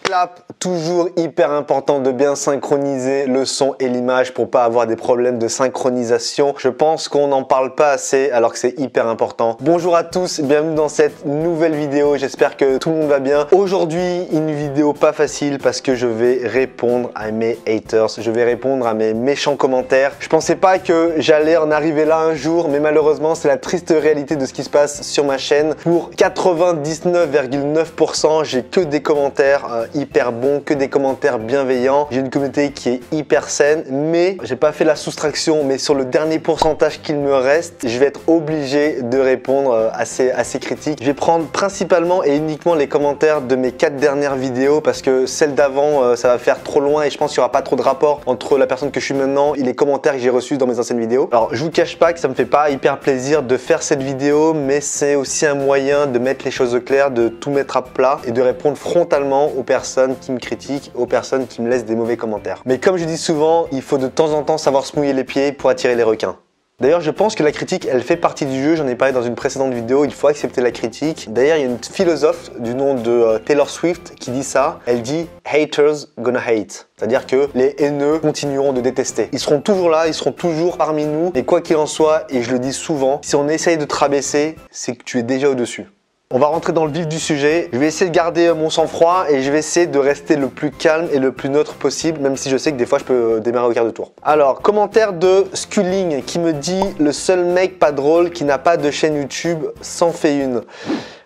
clap, toujours hyper important de bien synchroniser le son et l'image pour pas avoir des problèmes de synchronisation. Je pense qu'on n'en parle pas assez alors que c'est hyper important. Bonjour à tous, bienvenue dans cette nouvelle vidéo. J'espère que tout le monde va bien. Aujourd'hui, une vidéo pas facile parce que je vais répondre à mes haters. Je vais répondre à mes méchants commentaires. Je pensais pas que j'allais en arriver là un jour, mais malheureusement, c'est la triste réalité de ce qui se passe sur ma chaîne. Pour 99,9%, j'ai que des commentaires hyper bons, que des commentaires bienveillants. J'ai une communauté qui est hyper saine, mais j'ai pas fait la soustraction. Mais sur le dernier pourcentage qu'il me reste, je vais être obligé de répondre assez critiques. Je vais prendre principalement et uniquement les commentaires de mes 4 dernières vidéos parce que celles d'avant, ça va faire trop loin et je pense qu'il n'y aura pas trop de rapport entre la personne que je suis maintenant et les commentaires que j'ai reçus dans mes anciennes vidéos. Alors, je vous cache pas que ça me fait pas hyper plaisir de faire cette vidéo, mais c'est aussi un moyen de mettre les choses au clair, de tout mettre à plat et de répondre frontalement aux personnes qui me critiquent, aux personnes qui me laissent des mauvais commentaires. Mais comme je dis souvent, il faut de temps en temps savoir se mouiller les pieds pour attirer les requins. D'ailleurs, je pense que la critique, elle fait partie du jeu. J'en ai parlé dans une précédente vidéo. Il faut accepter la critique. D'ailleurs, il y a une philosophe du nom de Taylor Swift qui dit ça. Elle dit « Haters gonna hate ». C'est-à-dire que les haineux continueront de détester. Ils seront toujours là, ils seront toujours parmi nous. Et quoi qu'il en soit, et je le dis souvent, si on essaye de te rabaisser, c'est que tu es déjà au-dessus. On va rentrer dans le vif du sujet. Je vais essayer de garder mon sang-froid et je vais essayer de rester le plus calme et le plus neutre possible, même si je sais que des fois je peux démarrer au quart de tour. Alors, commentaire de Sculling qui me dit « Le seul mec pas drôle qui n'a pas de chaîne YouTube s'en fait une ».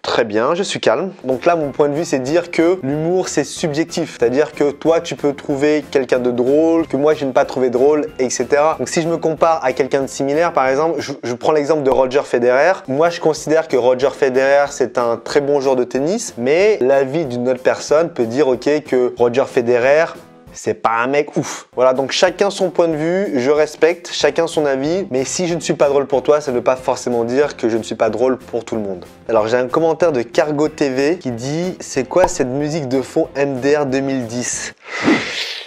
Très bien, je suis calme. Donc là, mon point de vue, c'est de dire que l'humour, c'est subjectif. C'est-à-dire que toi, tu peux trouver quelqu'un de drôle, que moi, je n'ai pas trouvé drôle, etc. Donc si je me compare à quelqu'un de similaire, par exemple, je prends l'exemple de Roger Federer. Moi, je considère que Roger Federer, c'est un très bon joueur de tennis, mais l'avis d'une autre personne peut dire, ok, que Roger Federer, c'est pas un mec ouf. Voilà, donc chacun son point de vue, je respecte, chacun son avis, mais si je ne suis pas drôle pour toi, ça ne veut pas forcément dire que je ne suis pas drôle pour tout le monde. Alors j'ai un commentaire de Cargo TV qui dit « C'est quoi cette musique de fond MDR 2010 ?»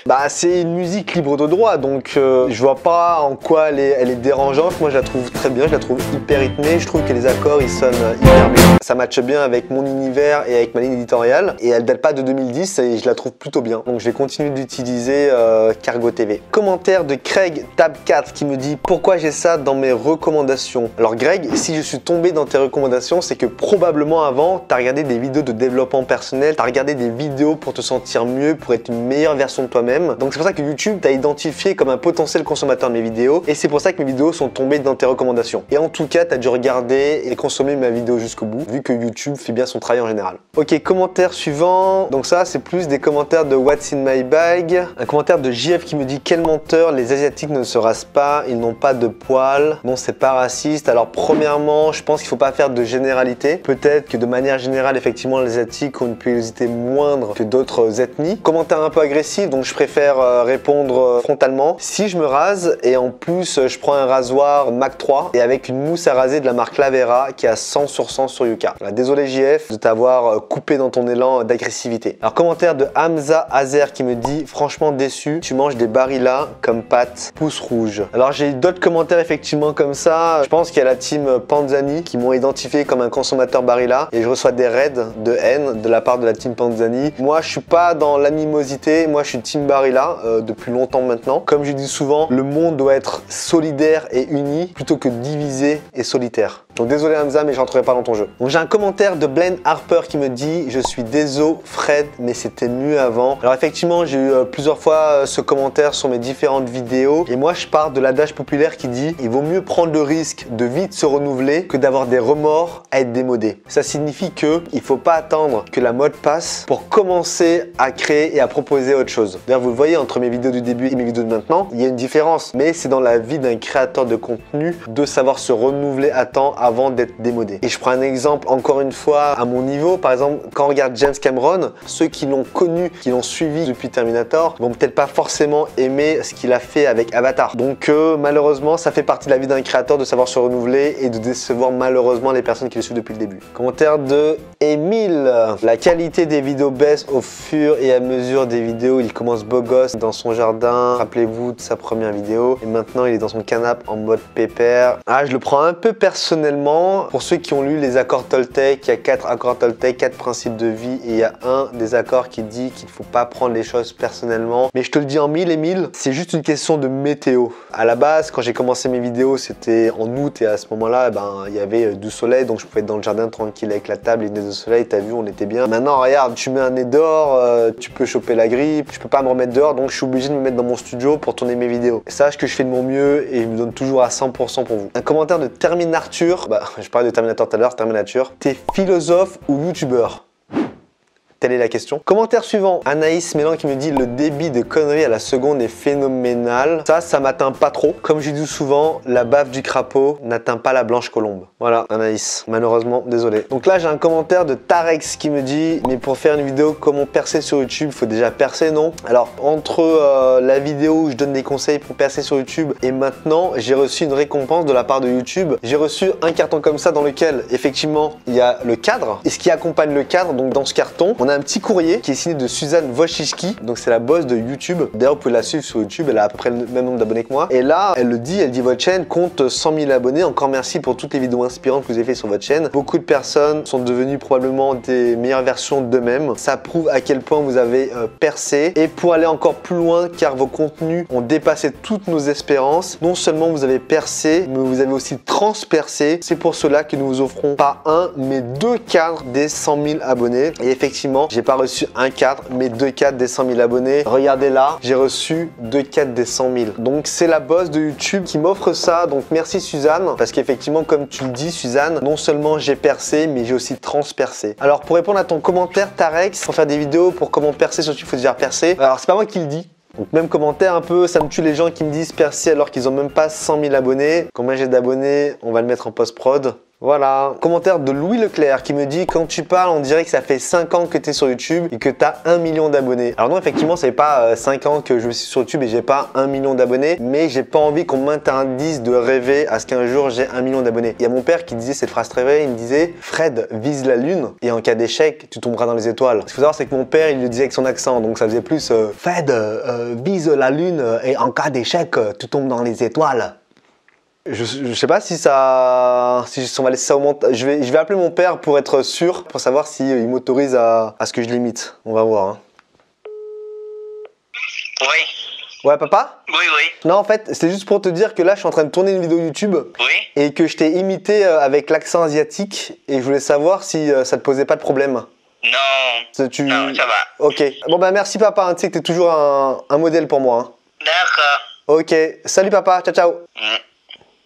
Bah c'est une musique libre de droit, donc je vois pas en quoi elle est dérangeante. Moi je la trouve très bien, je la trouve hyper rythmée, je trouve que les accords ils sonnent hyper bien. Ça matche bien avec mon univers et avec ma ligne éditoriale et elle date pas de 2010 et je la trouve plutôt bien. Donc je vais continuer d'utiliser Cargo TV. Commentaire de Craig Tab 4 qui me dit « Pourquoi j'ai ça dans mes recommandations ?» Alors Greg, si je suis tombé dans tes recommandations, c'est que probablement avant, tu as regardé des vidéos de développement personnel, tu as regardé des vidéos pour te sentir mieux, pour être une meilleure version de toi-même. Donc c'est pour ça que YouTube t'a identifié comme un potentiel consommateur de mes vidéos et c'est pour ça que mes vidéos sont tombées dans tes recommandations. Et en tout cas, tu as dû regarder et consommer ma vidéo jusqu'au bout, vu que YouTube fait bien son travail en général. Ok, commentaire suivant. Donc ça, c'est plus des commentaires de What's in my bag. Un commentaire de JF qui me dit « Quel menteur, les Asiatiques ne se rasent pas, ils n'ont pas de poils. Non, c'est pas raciste. » Alors premièrement, je pense qu'il faut pas faire de généralité. Peut-être que de manière générale, effectivement, les Asiatiques ont une pilosité moindre que d'autres ethnies. Commentaire un peu agressif, donc je préfère répondre frontalement. Si je me rase et en plus je prends un rasoir Mac 3 et avec une mousse à raser de la marque Lavera qui a 100 sur 100 sur Yuka. Voilà, désolé JF de t'avoir coupé dans ton élan d'agressivité. Alors commentaire de Hamza Azer qui me dit « Franchement déçu, tu manges des Barilla comme pâte pouce rouge. » Alors j'ai eu d'autres commentaires effectivement comme ça. Je pense qu'il y a la team Panzani qui m'ont identifié comme un consommateur Barilla et je reçois des raids de haine de la part de la team Panzani. Moi je suis pas dans l'animosité, moi je suis team Barilla depuis longtemps maintenant. Comme je dis souvent, le monde doit être solidaire et uni plutôt que divisé et solitaire. Donc désolé Hamza, mais je rentrerai pas dans ton jeu. Donc j'ai un commentaire de Blaine Harper qui me dit « Je suis désolé Fred, mais c'était mieux avant. » Alors effectivement, j'ai eu plusieurs fois ce commentaire sur mes différentes vidéos. Et moi, je pars de l'adage populaire qui dit « Il vaut mieux prendre le risque de vite se renouveler que d'avoir des remords à être démodé. » Ça signifie que il faut pas attendre que la mode passe pour commencer à créer et à proposer autre chose. D'ailleurs, vous le voyez, entre mes vidéos du début et mes vidéos de maintenant, il y a une différence. Mais c'est dans la vie d'un créateur de contenu de savoir se renouveler à temps avant d'être démodé. Et je prends un exemple encore une fois à mon niveau. Par exemple, quand on regarde James Cameron, ceux qui l'ont connu, qui l'ont suivi depuis Terminator, vont peut-être pas forcément aimer ce qu'il a fait avec Avatar. Donc malheureusement, ça fait partie de la vie d'un créateur de savoir se renouveler et de décevoir malheureusement les personnes qui le suivent depuis le début. Commentaire de Emile. La qualité des vidéos baisse au fur et à mesure des vidéos. Il commence beau gosse dans son jardin. Rappelez-vous de sa première vidéo. Et maintenant, il est dans son canapé en mode pépère. Ah, je le prends un peu personnellement personnellement, pour ceux qui ont lu les accords Toltec, il y a 4 accords Toltec, 4 principes de vie et il y a un des accords qui dit qu'il ne faut pas prendre les choses personnellement. Mais je te le dis en mille et mille, c'est juste une question de météo. À la base, quand j'ai commencé mes vidéos, c'était en août et à ce moment-là, il y avait du soleil, donc je pouvais être dans le jardin tranquille avec la table, il venait de soleil, t'as vu, on était bien. Maintenant, regarde, tu mets un nez dehors, tu peux choper la grippe, je peux pas me remettre dehors, donc je suis obligé de me mettre dans mon studio pour tourner mes vidéos. Sache que je fais de mon mieux et je me donne toujours à 100% pour vous. Un commentaire de Terminature, je parlais de Terminator tout à l'heure, Terminature. T'es philosophe ou youtubeur? Telle est la question. Commentaire suivant, Anaïs Mélan qui me dit le débit de conneries à la seconde est phénoménal. Ça m'atteint pas trop. Comme je dis souvent, la baffe du crapaud n'atteint pas la blanche colombe. Voilà Anaïs, malheureusement, désolé. Donc là j'ai un commentaire de Tarex qui me dit mais pour faire une vidéo comment percer sur YouTube, il faut déjà percer, non? Alors entre la vidéo où je donne des conseils pour percer sur YouTube et maintenant j'ai reçu une récompense de la part de YouTube. J'ai reçu un carton comme ça dans lequel effectivement il y a le cadre et ce qui accompagne le cadre. Donc dans ce carton, on a un petit courrier qui est signé de Suzanne Wojcicki, donc c'est la boss de YouTube. D'ailleurs, vous pouvez la suivre sur YouTube, elle a à peu près le même nombre d'abonnés que moi. Et là, elle le dit, elle dit votre chaîne compte 100 000 abonnés. Encore merci pour toutes les vidéos inspirantes que vous avez fait sur votre chaîne. Beaucoup de personnes sont devenues probablement des meilleures versions d'eux-mêmes. Ça prouve à quel point vous avez percé. Et pour aller encore plus loin, car vos contenus ont dépassé toutes nos espérances, non seulement vous avez percé, mais vous avez aussi transpercé. C'est pour cela que nous vous offrons pas un, mais 2 cadres des 100 000 abonnés. Et effectivement, j'ai pas reçu un cadre, mais 2 cadres des 100 000 abonnés. Regardez là, j'ai reçu 2 cadres des 100 000. Donc c'est la boss de YouTube qui m'offre ça. Donc merci Suzanne, parce qu'effectivement, comme tu le dis Suzanne, non seulement j'ai percé, mais j'ai aussi transpercé. Alors pour répondre à ton commentaire Tarex, pour faire des vidéos pour comment percer sur YouTube, il faut déjà percer. Alors c'est pas moi qui le dis. Donc même commentaire un peu, ça me tue les gens qui me disent percer alors qu'ils ont même pas 100 000 abonnés. Combien j'ai d'abonnés? On va le mettre en post-prod. Voilà, commentaire de Louis Leclerc qui me dit quand tu parles on dirait que ça fait 5 ans que tu es sur YouTube et que tu as 1 million d'abonnés. Alors non effectivement ça fait pas 5 ans que je suis sur YouTube et j'ai pas 1 million d'abonnés, mais j'ai pas envie qu'on m'interdise de rêver à ce qu'un jour j'ai 1 million d'abonnés. Il y a mon père qui disait cette phrase très vraie, il me disait Fred vise la lune et en cas d'échec tu tomberas dans les étoiles. Ce qu'il faut savoir c'est que mon père il le disait avec son accent donc ça faisait plus Fred vise la lune et en cas d'échec tu tombes dans les étoiles. Je sais pas si on va laisser ça au montage. Je vais appeler mon père pour être sûr, pour savoir si il m'autorise à ce que je l'imite. On va voir. Hein. Oui. Ouais, papa? Oui, oui. Non, en fait, c'est juste pour te dire que là, je suis en train de tourner une vidéo YouTube. Oui. Et que je t'ai imité avec l'accent asiatique. Et je voulais savoir si ça te posait pas de problème. Non. Non, ça va. Ok. Bon, bah merci papa. Hein. Tu sais que t'es toujours un modèle pour moi. Hein. D'accord. Ok. Salut papa. Ciao, ciao. Mm.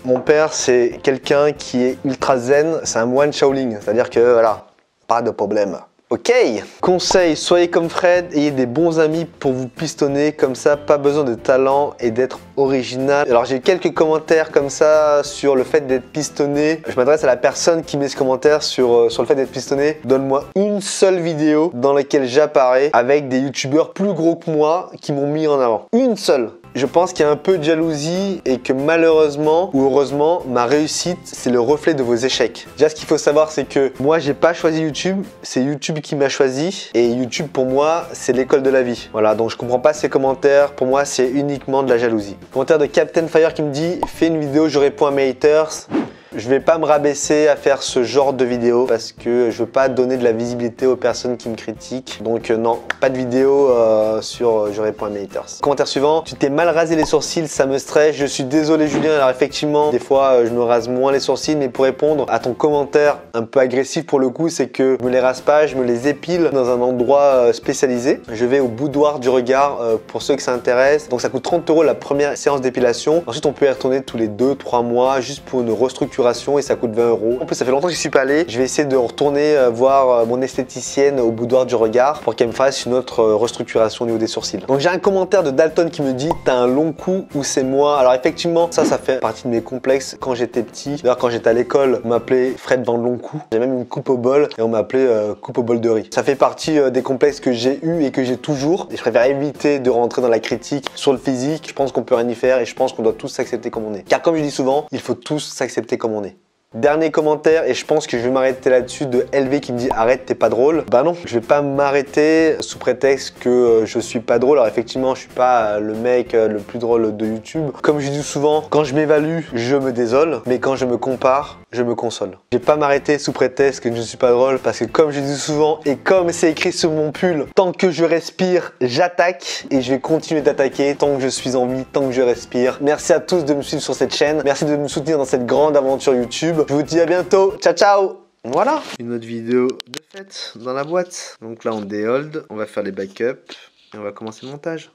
Mon père, c'est quelqu'un qui est ultra zen, c'est un moine Shaolin, c'est-à-dire que voilà, pas de problème. Ok. Conseil, soyez comme Fred, ayez des bons amis pour vous pistonner, comme ça, pas besoin de talent et d'être original. Alors j'ai eu quelques commentaires comme ça sur le fait d'être pistonné. Je m'adresse à la personne qui met ce commentaire sur le fait d'être pistonné. Donne-moi une seule vidéo dans laquelle j'apparais avec des youtubeurs plus gros que moi qui m'ont mis en avant. Une seule. Je pense qu'il y a un peu de jalousie et que malheureusement ou heureusement, ma réussite, c'est le reflet de vos échecs. Déjà, ce qu'il faut savoir, c'est que moi, j'ai pas choisi YouTube, c'est YouTube qui m'a choisi. Et YouTube, pour moi, c'est l'école de la vie. Voilà, donc je comprends pas ces commentaires. Pour moi, c'est uniquement de la jalousie. Commentaire de Captain Fire qui me dit « Fais une vidéo, je réponds à mes haters ». Je vais pas me rabaisser à faire ce genre de vidéo parce que je veux pas donner de la visibilité aux personnes qui me critiquent. Donc non, pas de vidéo sur je réponds à mes haters. Commentaire suivant, tu t'es mal rasé les sourcils, ça me stresse. Je suis désolé Julien, alors effectivement, des fois je me rase moins les sourcils, mais pour répondre à ton commentaire un peu agressif pour le coup, c'est que je me les rase pas, je me les épile dans un endroit spécialisé. Je vais au boudoir du regard pour ceux que ça intéresse. Donc ça coûte 30 € la première séance d'épilation. Ensuite on peut y retourner tous les 2-3 mois juste pour une restructuration et ça coûte 20 €. En plus ça fait longtemps que je suis pas allé. Je vais essayer de retourner voir mon esthéticienne au boudoir du regard pour qu'elle me fasse une autre restructuration au niveau des sourcils. Donc j'ai un commentaire de Dalton qui me dit t'as un long cou ou c'est moi. Alors effectivement ça fait partie de mes complexes quand j'étais petit. D'ailleurs quand j'étais à l'école on m'appelait Fred Van Long Cou. J'ai même une coupe au bol et on m'appelait coupe au bol de riz. Ça fait partie des complexes que j'ai eu et que j'ai toujours. Et je préfère éviter de rentrer dans la critique sur le physique. Je pense qu'on peut rien y faire et je pense qu'on doit tous s'accepter comme on est. Car comme je dis souvent, il faut tous s'accepter comme on est. Dernier commentaire, et je pense que je vais m'arrêter là-dessus, de LV qui me dit arrête, t'es pas drôle. Bah non, je vais pas m'arrêter sous prétexte que je suis pas drôle. Alors effectivement, je suis pas le mec le plus drôle de YouTube. Comme je dis souvent, quand je m'évalue, je me désole, mais quand je me compare, je me console. Je vais pas m'arrêter sous prétexte que je suis pas drôle, parce que comme je dis souvent, et comme c'est écrit sur mon pull, tant que je respire, j'attaque, et je vais continuer d'attaquer tant que je suis en vie, tant que je respire. Merci à tous de me suivre sur cette chaîne. Merci de me soutenir dans cette grande aventure YouTube. Je vous dis à bientôt. Ciao, ciao. Voilà, une autre vidéo de fête dans la boîte. Donc là, on déhold, on va faire les backups et on va commencer le montage.